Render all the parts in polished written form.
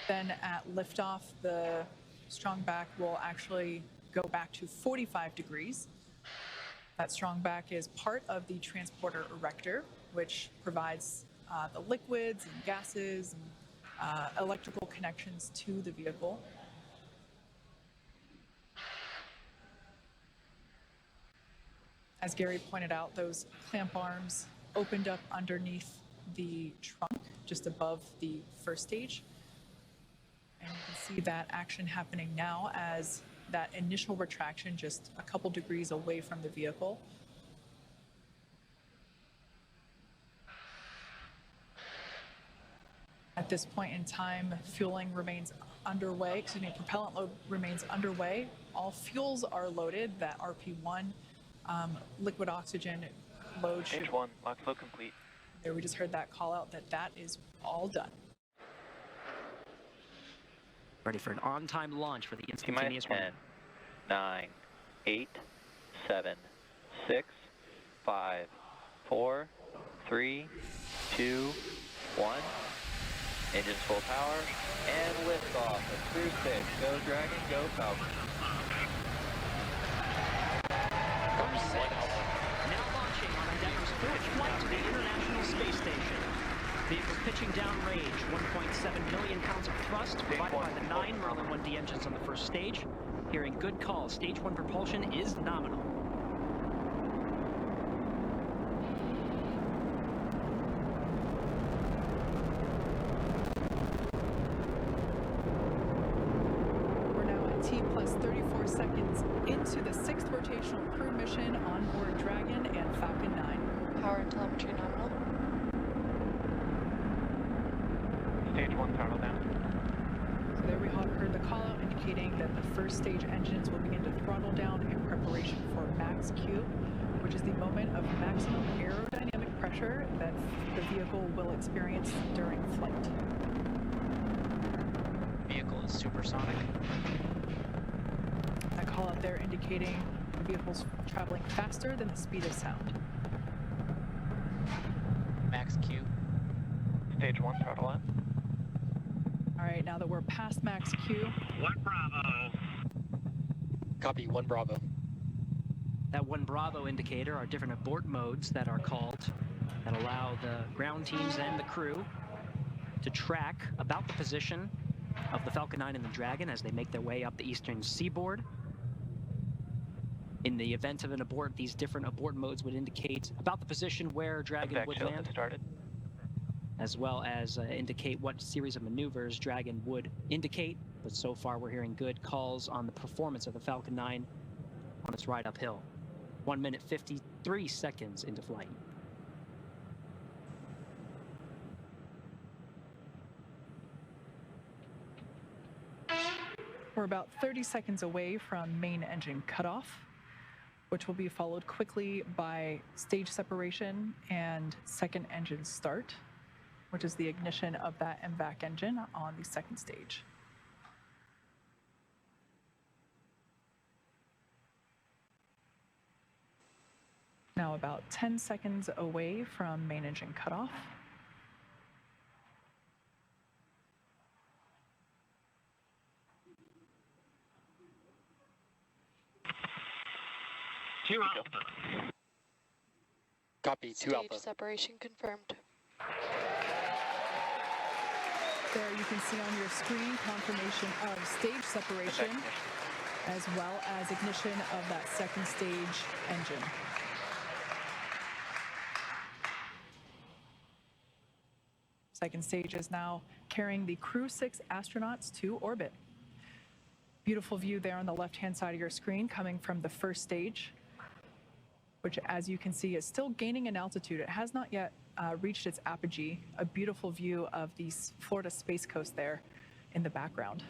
Then at liftoff, the strong back will actually go back to 45 degrees. That strong back is part of the transporter erector, which provides the liquids and gases and electrical connections to the vehicle. As Gary pointed out, those clamp arms opened up underneath the trunk, just above the first stage. And you can see that action happening now as that initial retraction just a couple degrees away from the vehicle. At this point in time, fueling remains underway, propellant load remains underway. All fuels are loaded. That RP1 liquid oxygen load should... Stage 1, lock flow complete. There, we just heard that call out that is all done. Ready for an on-time launch for the instantaneous run. 10, 9, 8, 7, 6, 5, 4, 3, 2, 1. Engines full power, and lift off of Crew-6. Go Dragon, go Falcon. Crew-6, now launching on Endeavour's fourth flight to the International Space Station. Vehicle's pitching down range, 1.7 million pounds of thrust, provided by the 9 Merlin 1D engines on the first stage. Hearing good calls, stage 1 propulsion is nominal. Seconds into the 6th rotational crew mission on board Dragon and Falcon 9. Power and telemetry nominal. Stage 1 throttle down. So there we heard the call out indicating that the first stage engines will begin to throttle down in preparation for max Q, which is the moment of maximum aerodynamic pressure that the vehicle will experience during flight. Vehicle is supersonic. Call out there indicating the vehicle's traveling faster than the speed of sound. Max Q. Stage 1 throttle up. All right, now that we're past max Q. 1 Bravo. Copy, 1 Bravo. That 1 Bravo indicator are different abort modes that are called that allow the ground teams and the crew to track about the position of the Falcon 9 and the Dragon as they make their way up the eastern seaboard. In the event of an abort, these different abort modes would indicate about the position where Dragon would land, as well as indicate what series of maneuvers Dragon would indicate. But so far, we're hearing good calls on the performance of the Falcon 9 on its ride uphill. 1 minute 53 seconds into flight. We're about 30 seconds away from main engine cutoff, which will be followed quickly by stage separation and second engine start, which is the ignition of that MVAC engine on the second stage. Now about 10 seconds away from main engine cutoff. Copy, 2 Alpha. Stage separation confirmed. There you can see on your screen confirmation of stage separation as well as ignition of that second stage engine. Second stage is now carrying the Crew-6 astronauts to orbit. Beautiful view there on the left-hand side of your screen coming from the first stage, which, as you can see, is still gaining in altitude. It has not yet reached its apogee. A beautiful view of the Florida Space Coast there in the background.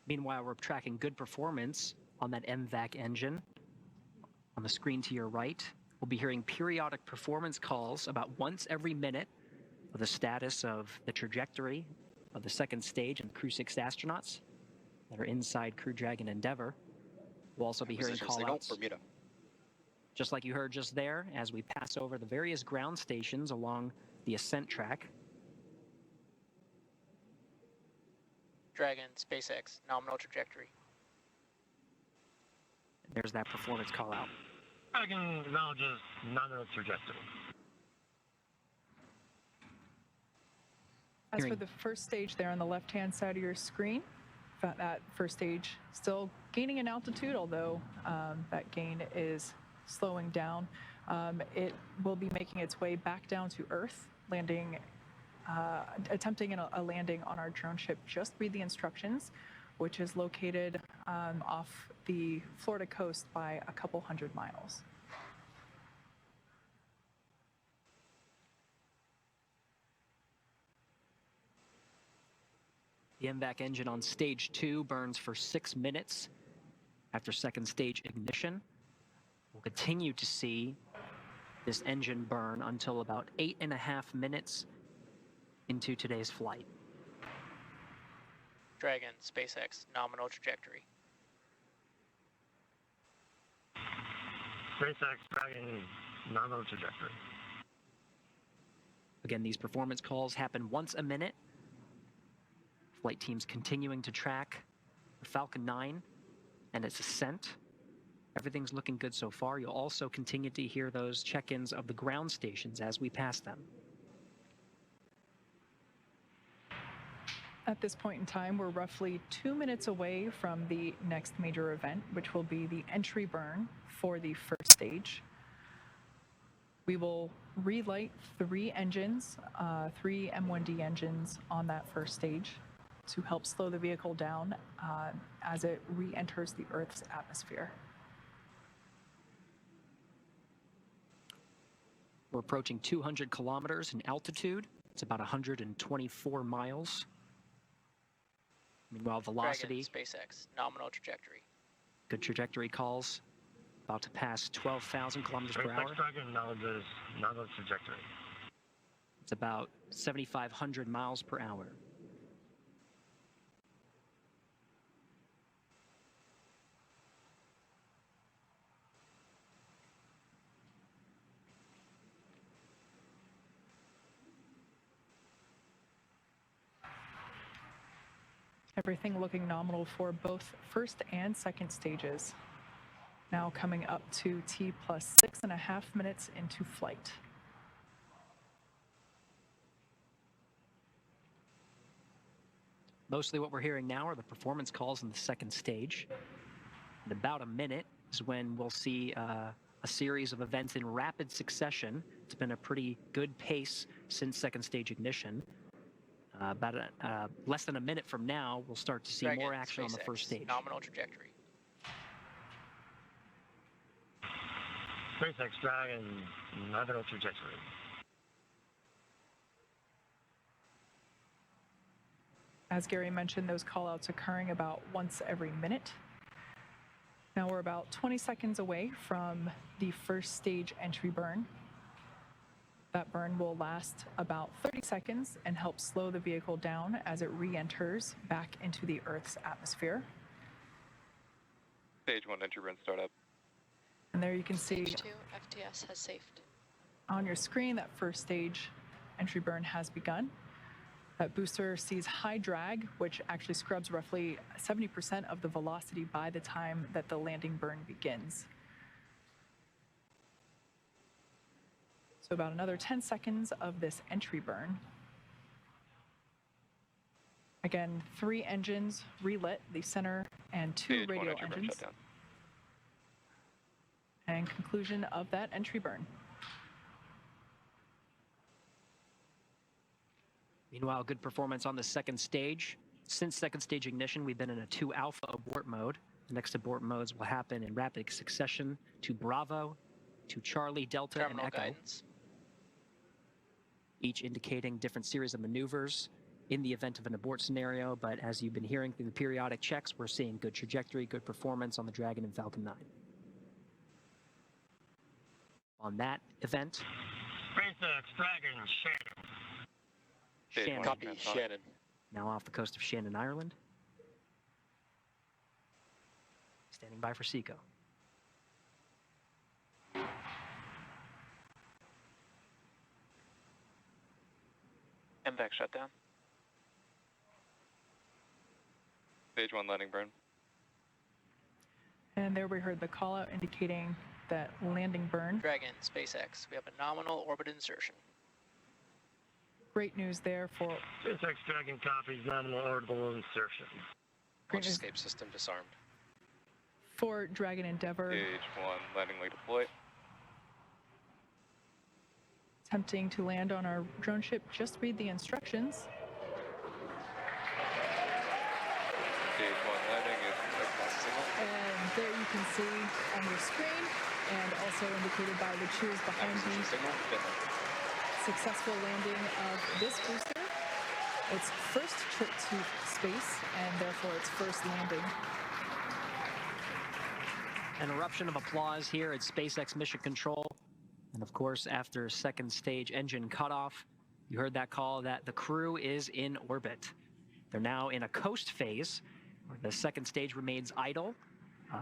Meanwhile, we're tracking good performance on that MVAC engine. On the screen to your right, we'll be hearing periodic performance calls about once every minute of the status of the trajectory of the second stage and Crew-6 astronauts that are inside Crew Dragon Endeavour. We'll also be hearing call-outs, just like you heard just there, as we pass over the various ground stations along the the ascent track. Dragon, SpaceX, nominal trajectory. There's that performance call out. Dragon acknowledges nominal trajectory. As for Hearing- the first stage there on the left-hand side of your screen, that first stage still gaining in altitude, although that gain is slowing down. It will be making its way back down to Earth, attempting a landing on our drone ship. Just read the instructions, which is located off the Florida coast by a couple hundred miles. The MVAC engine on stage 2 burns for 6 minutes after second stage ignition. We'll continue to see this engine burn until about 8.5 minutes into today's flight. Dragon, SpaceX, nominal trajectory. SpaceX Dragon nominal trajectory. Again, these performance calls happen once a minute. Flight teams continuing to track the Falcon 9 and its ascent. Everything's looking good so far. You'll also continue to hear those check-ins of the ground stations as we pass them. At this point in time, we're roughly 2 minutes away from the next major event, which will be the entry burn for the first stage. We will relight 3 engines, 3 M1D engines on that first stage to help slow the vehicle down as it re-enters the Earth's atmosphere. We're approaching 200 kilometers in altitude. It's about 124 miles. Meanwhile, velocity, Dragon, SpaceX, nominal trajectory. good trajectory calls, about to pass 12,000 kilometers per hour. SpaceX Dragon acknowledges nominal trajectory. It's about 7,500 miles per hour. Everything looking nominal for both first and second stages. Now coming up to T plus 6.5 minutes into flight. Mostly what we're hearing now are the performance calls in the second stage. In about a minute is when we'll see a series of events in rapid succession. It's been a pretty good pace since second stage ignition. About less than a minute from now, we'll start to see Dragon, more action on the SpaceX, first stage. Nominal trajectory. SpaceX Dragon nominal trajectory. As Gary mentioned, those callouts occurring about once every minute. Now we're about 20 seconds away from the first stage entry burn. That burn will last about 30 seconds and help slow the vehicle down as it re-enters back into the Earth's atmosphere. Stage 1 entry burn startup. And there you can see Stage 2, FTS has saved. on your screen that first stage entry burn has begun. That booster sees high drag, which actually scrubs roughly 70% of the velocity by the time that the landing burn begins. So about another 10 seconds of this entry burn. Again, 3 engines relit, the center and 2 Stage 1 radial entry burn engines. shutdown. And conclusion of that entry burn. Meanwhile, good performance on the second stage. Since second stage ignition, we've been in a 2 alpha abort mode. The next abort modes will happen in rapid succession to Bravo, to Charlie, Delta, Terminal and Echo, guidance. each indicating different series of maneuvers in the event of an abort scenario. But as you've been hearing through the periodic checks, we're seeing good trajectory, good performance on the Dragon and Falcon 9. On that event, SpaceX Dragon Shannon. Stage Shannon, 1 Copy, transonic. Shannon. now off the coast of Shannon, Ireland. Standing by for SECO. MVAC shutdown. Stage 1 landing burn. And there we heard the call out indicating that landing burn. Dragon, SpaceX, we have a nominal orbit insertion. Great news there for SpaceX Dragon copies nominal orbital insertion. great Launch news escape system disarmed. for Dragon Endeavour. Stage 1 landing leg deployed. Attempting to land on our drone ship. Just read the instructions. Stage 1 landing is expected signal. And there you can see on your screen, and also indicated by the cheers behind Acquisition me, signal, Finland. successful landing of this booster. Its first trip to space, and therefore its first landing. An eruption of applause here at SpaceX Mission Control. And of course, after second stage engine cutoff, you heard that call that the crew is in orbit. They're now in a coast phase, where the second stage remains idle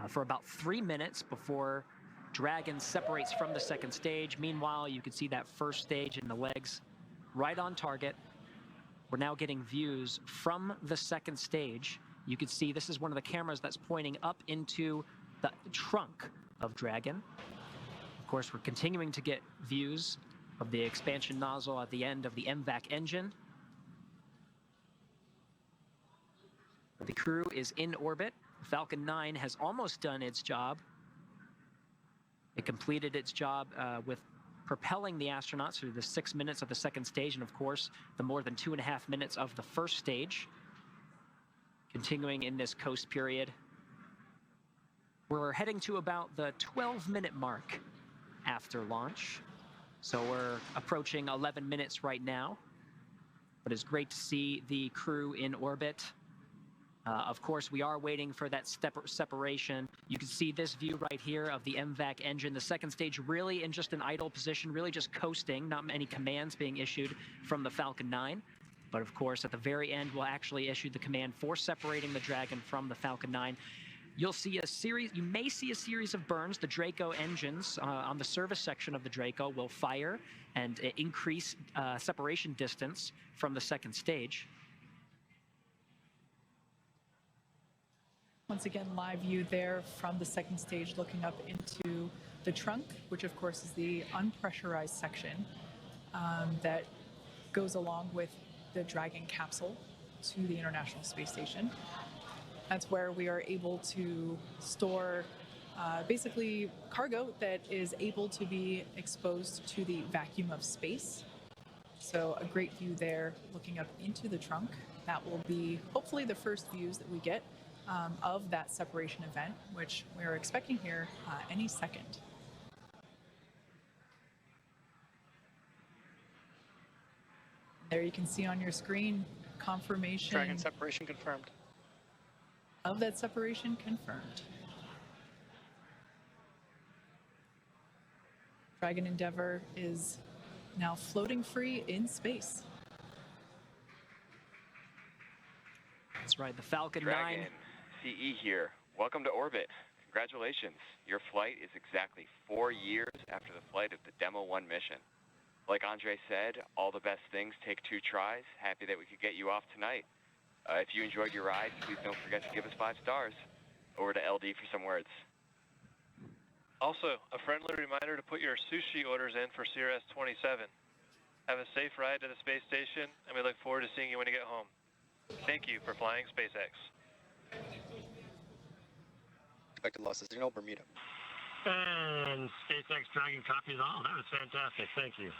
for about 3 minutes before Dragon separates from the second stage. Meanwhile, you can see that first stage in the legs right on target. We're now getting views from the second stage. You can see this is one of the cameras that's pointing up into the trunk of Dragon. Of course, we're continuing to get views of the expansion nozzle at the end of the MVAC engine. The crew is in orbit. Falcon 9 has almost done its job. It completed its job with propelling the astronauts through the 6 minutes of the second stage, and of course, the more than 2.5 minutes of the first stage. Continuing in this coast period. We're heading to about the 12-minute mark after launch. So we're approaching 11 minutes right now. But it's great to see the crew in orbit. Of course, we are waiting for that separation. You can see this view right here of the MVAC engine. The second stage really in just an idle position, really just coasting, not many commands being issued from the Falcon 9. But of course, at the very end, we'll actually issue the command for separating the Dragon from the Falcon 9. You'll see a series, you may see a series of burns. The Draco engines on the service section of the Draco will fire and increase separation distance from the second stage. Once again, live view there from the second stage looking up into the trunk, which of course is the unpressurized section that goes along with the Dragon capsule to the International Space Station. That's where we are able to store basically cargo that is able to be exposed to the vacuum of space. So a great view there looking up into the trunk. That will be hopefully the first views that we get of that separation event, which we're expecting here any second. There you can see on your screen confirmation Dragon separation confirmed. of that separation confirmed. Dragon Endeavour is now floating free in space. That's right, the Falcon 9. Dragon, CE here. Welcome to orbit. Congratulations. Your flight is exactly 4 years after the flight of the Demo 1 mission. Like Andre said, all the best things take 2 tries. Happy that we could get you off tonight. If you enjoyed your ride, please don't forget to give us 5 stars. Over to LD for some words. Also, a friendly reminder to put your sushi orders in for CRS 27. Have a safe ride to the space station, and we look forward to seeing you when you get home. Thank you for flying SpaceX. Expected loss of signal, Bermuda. And SpaceX Dragon copies all. That was fantastic. Thank you.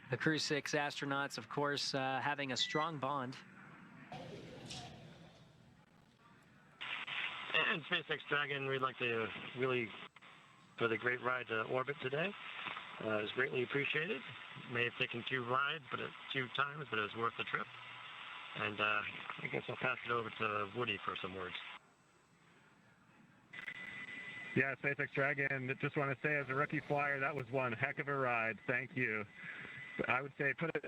The Crew-6 astronauts, of course, having a strong bond. And SpaceX Dragon, we'd like to really, for the great ride to orbit today. It was greatly appreciated. May have taken 2 rides, but 2 times, but it was worth the trip. And I guess I'll pass it over to Woody for some words. Yeah, SpaceX Dragon, just want to say as a rookie flyer, that was one heck of a ride. Thank you. I would say put it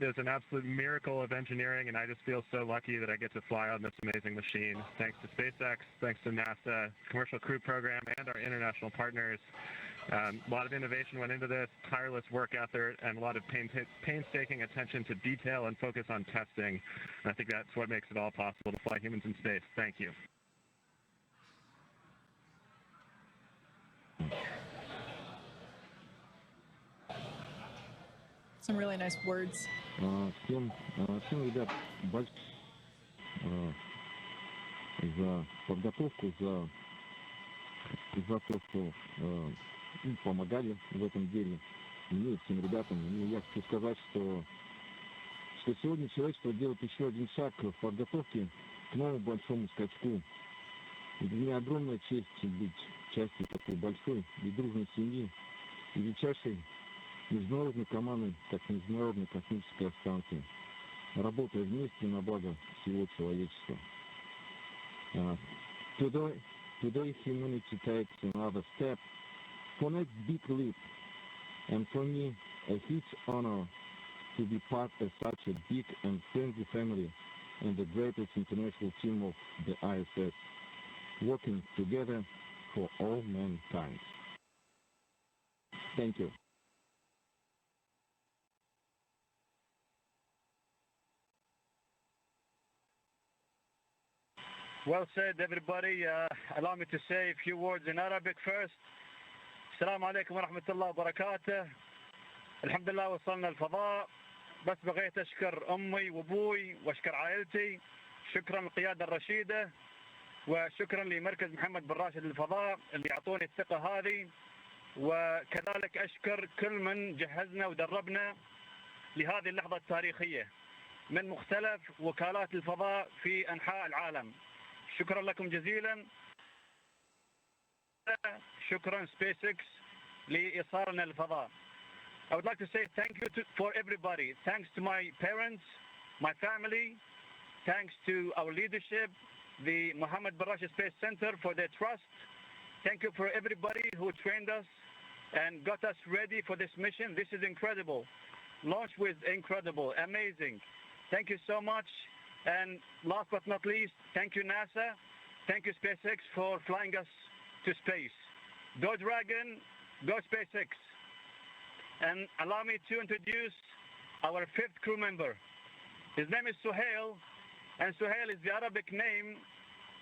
is an absolute miracle of engineering, and I just feel so lucky that I get to fly on this amazing machine. Thanks to SpaceX, thanks to NASA, Commercial Crew Program, and our international partners. A lot of innovation went into this, tireless work effort, and a lot of painstaking attention to detail and focus on testing. And I think that's what makes it all possible to fly humans in space. Thank you. Some really nice words. Всем ребят, за подготовку, за то, что помогали в этом деле. Мне и всем ребятам. И я хочу сказать, что сегодня человечество делает еще один шаг в подготовке к новому большому скачку. И для меня огромная честь быть частью такой большой и дружной семьи и величайшей международной команды, как Международной космической станции, работая вместе на благо всего человечества. Today humanity takes another step for next big leap, and for me a huge honor to be part of such a big and friendly family and the greatest international team of the ISS, working together for all mankind. Thank you. Well said, everybody. Allow me to say a few words in Arabic first. السلام عليكم ورحمة الله وبركاته. الحمد لله وصلنا الفضاء. بس بغيت أشكر أمي وأبوي وأشكر عائلتي. شكرا للقيادة الرشيدة وشكرا لمركز محمد بن راشد للفضاء اللي أعطوني الثقة هذه، وكذلك أشكر كل من جهزنا ودربنا لهذه اللحظة التاريخية من مختلف وكالات الفضاء في أنحاء العالم. شكرا لكم جزيلا. شكرا SpaceX لإيصالنا للفضاء. I would like to say thank you for everybody. Thanks to my parents, my family, thanks to our leadership, the Mohammed bin Rashid Space Center for their trust. Thank you for everybody who trained us and got us ready for this mission. This is incredible. Launch was incredible, amazing. Thank you so much. And last but not least, thank you NASA, thank you SpaceX for flying us to space. Go Dragon, go SpaceX. And allow me to introduce our 5th crew member. His name is Suhail, and Suhail is the Arabic name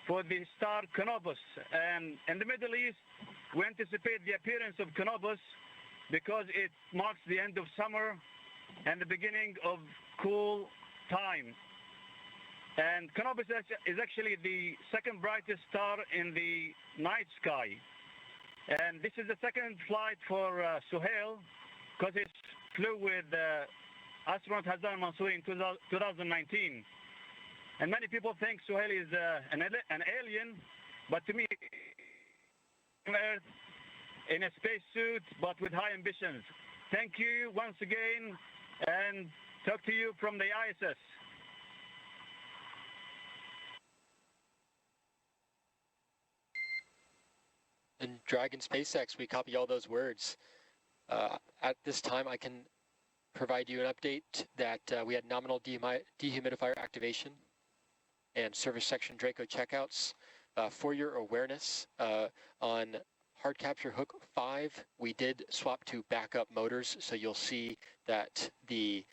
for the star Canopus. And in the Middle East, we anticipate the appearance of Canopus because it marks the end of summer and the beginning of cool time. And Canopus is actually the second brightest star in the night sky. And this is the second flight for Suhail because it flew with astronaut Hassan Mansouri in 2019. And many people think Suhail is an alien, but to me, Earth in a spacesuit, but with high ambitions. Thank you once again, and talk to you from the ISS. And Dragon SpaceX, we copy all those words. At this time, I can provide you an update that we had nominal dehumidifier activation and service section Draco checkouts. For your awareness, on hard capture hook 5, we did swap to backup motors, so you'll see that the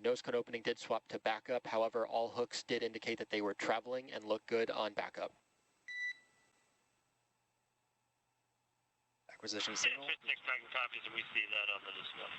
nose cone opening did swap to backup. However, all hooks did indicate that they were traveling and look good on backup. Acquisition signal. 6 Dragon copies, and we see that on the display.